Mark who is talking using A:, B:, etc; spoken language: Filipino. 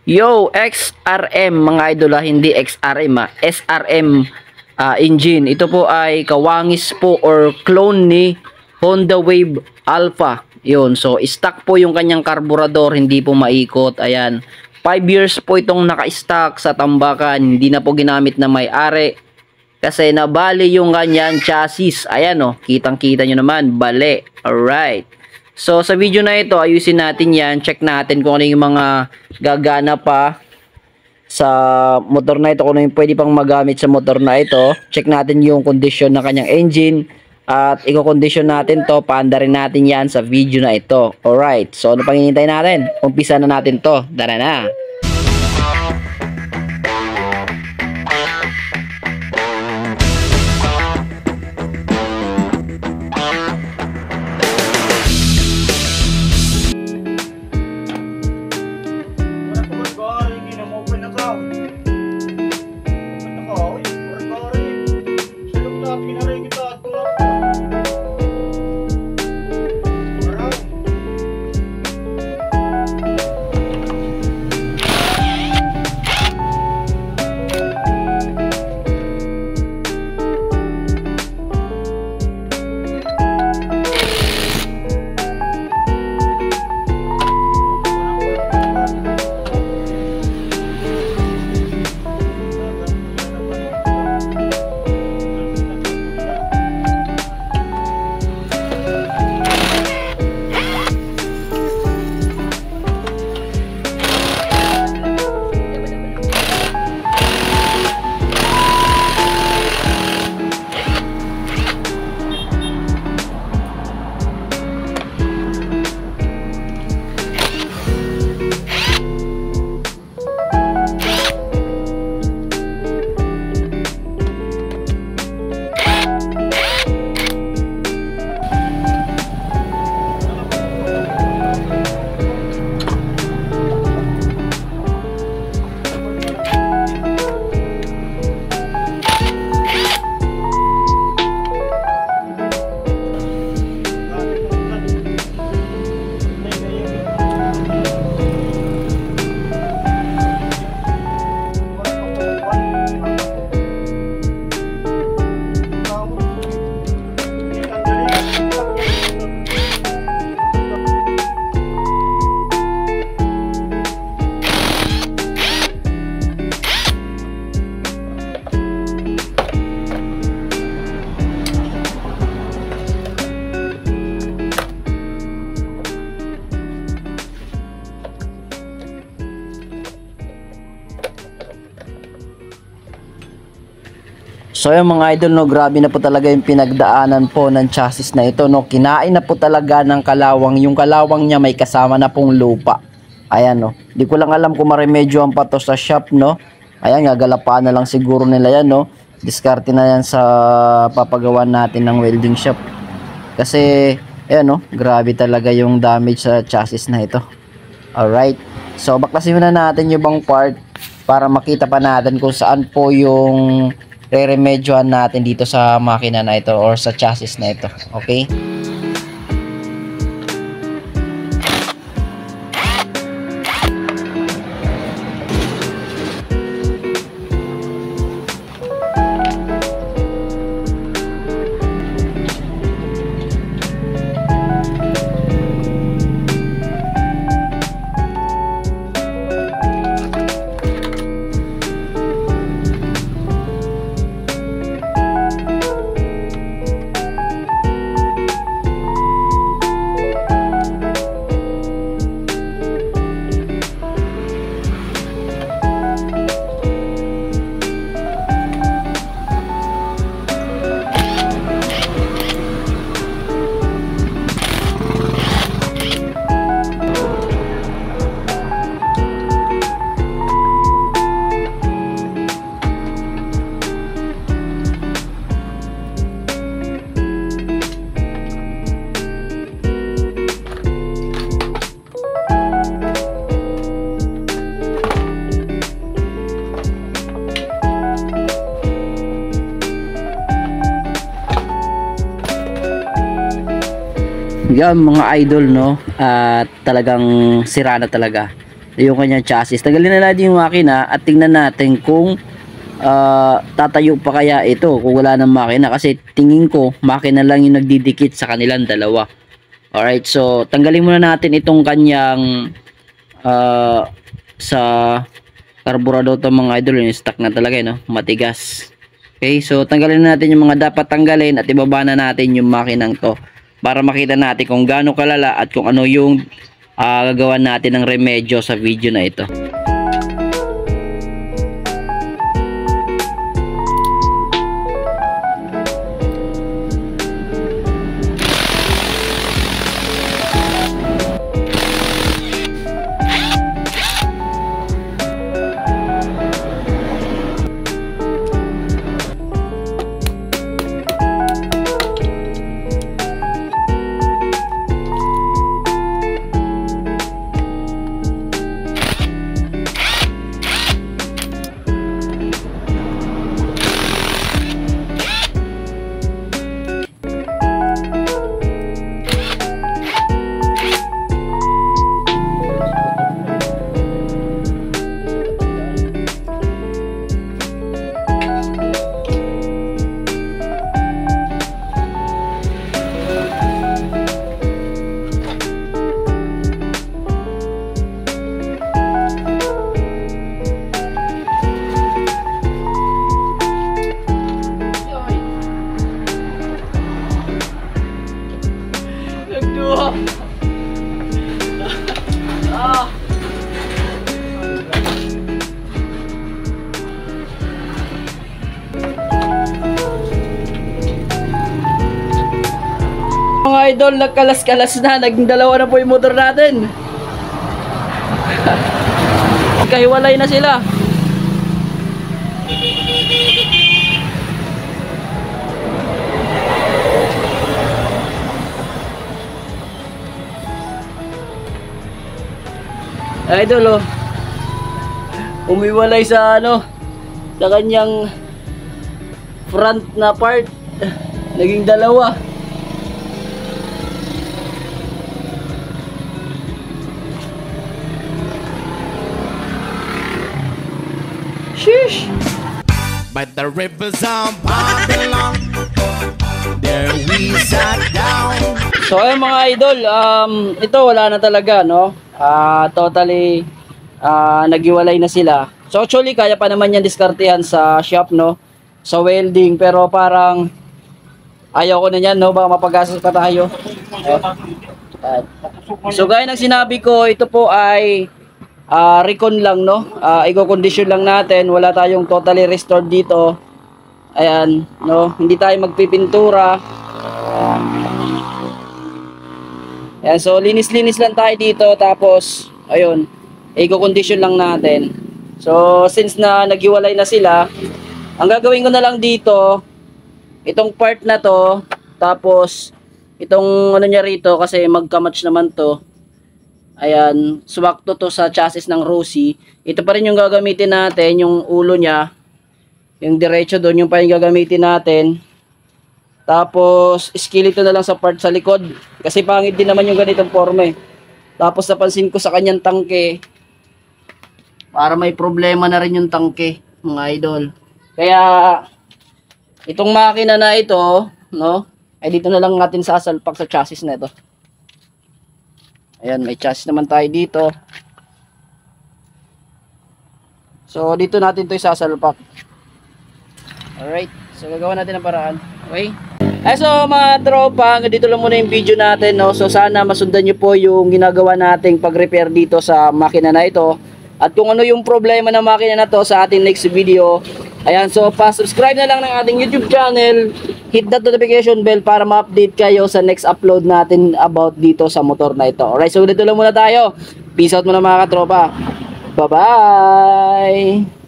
A: Yo, XRM mga idol, hindi XRM SRM engine. Ito po ay kawangis po or clone ni Honda Wave Alpha. Yun, so stock po yung kanyang karburador, hindi po maikot. Ayan, 5 years po itong naka-stock sa tambakan, hindi na po ginamit na may-ari. Kasi nabali yung kanyang chassis. Ayan o, kitang-kita nyo naman, bali. Alright. So, sa video na ito, ayusin natin yan. Check natin kung ano yung mga gagana pa sa motor na ito. Kung ano yung pwede pang magamit sa motor na ito. Check natin yung condition ng kanyang engine. At i-condition natin to. Paanda rin natin yan sa video na ito. Alright. So, ano pang hinihintay natin? Umpisa na natin to. Tara na. So yung mga idol, no, grabe na po talaga yung pinagdaanan po ng chassis na ito, no. Kinain na po talaga ng kalawang. Yung kalawang niya may kasama na pong lupa. Ayan, no. Di ko lang alam kung maremedyohan pa to sa shop, no. Ayan, gagalapaan na lang siguro nila yan, no. Diskarte na yan sa papagawa natin ng welding shop. Kasi, ayan, no, grabe talaga yung damage sa chassis na ito. Alright. So, baklasin muna natin yung ibang part para makita pa natin kung saan po yung re-remedyohan natin dito sa makina na ito or sa chassis na ito. Okay? Yan mga idol, no, at talagang sira na talaga. yung kanyang chassis. Tagalin na natin yung makina at tingnan natin kung tatayo pa kaya ito kung wala ng makina, kasi tingin ko makina lang yung nagdidikit sa kanilang dalawa. Alright, so tanggalin muna natin itong kanyang sa carburetor to mga idol, yung stock na talaga no, matigas. Okay, so tanggalin natin yung mga dapat tanggalin at ibaba na natin yung makinang to para makita natin kung gaano kalala at kung ano yung gagawa natin ng remedyo sa video na ito. Mga idol, nagkalas-kalas na, naging dalawa na po yung motor natin. Magkahiwalay na sila. Idol, oh, umiwalay sa sa kanyang front na part, naging dalawa. Sheesh.
B: But the rivers of Babylon, there we sat down.
A: So ayun mga idol, ito wala na talaga, no? Totally naghiwalay na sila. So actually kaya pa naman yan diskartehan sa shop, no? Sa welding, pero parang ayaw ko na yan, no? Baka mapagastos pa tayo. So gaya ng sinabi ko, ito po ay recon lang, no? I-condition lang natin, wala tayong totally restored dito. Ayan, no? Hindi tayo magpipintura. Ayan, so linis-linis lang tayo dito, tapos ayun, i-condition lang natin. So since na naghiwalay na sila, ang gagawin ko na lang dito, itong part na to, tapos itong niya rito, kasi magka-match naman to. Ayan, sumakto to sa chassis ng Rossi. Ito pa rin yung gagamitin natin, yung ulo niya. Yung diretso doon, yung pa yung gagamitin natin. Tapos, skeleton na lang sa part sa likod. Kasi pangit din naman yung ganitong forma eh. Tapos, napansin ko sa kanyang tangke, para may problema na rin yung tangke, mga idol. Kaya, itong makina na ito, no? Ay dito na lang natin sasalpak sa chassis na ito. Ayan, may chassis naman tayo dito. So, dito natin ito isasalpak. Alright, so gagawa natin ang paraan. Okay? So mga tropa, dito lang muna yung video natin, no? So sana masundan nyo po yung ginagawa nating pag-repair dito sa makina na ito. At kung ano yung problema ng makina na to sa ating next video. Ayan, so pa-subscribe na lang ng ating YouTube channel. Hit that notification bell para ma-update kayo sa next upload natin about dito sa motor na ito. Alright, so dito lang muna tayo. Peace out muna mga katropa. Bye-bye!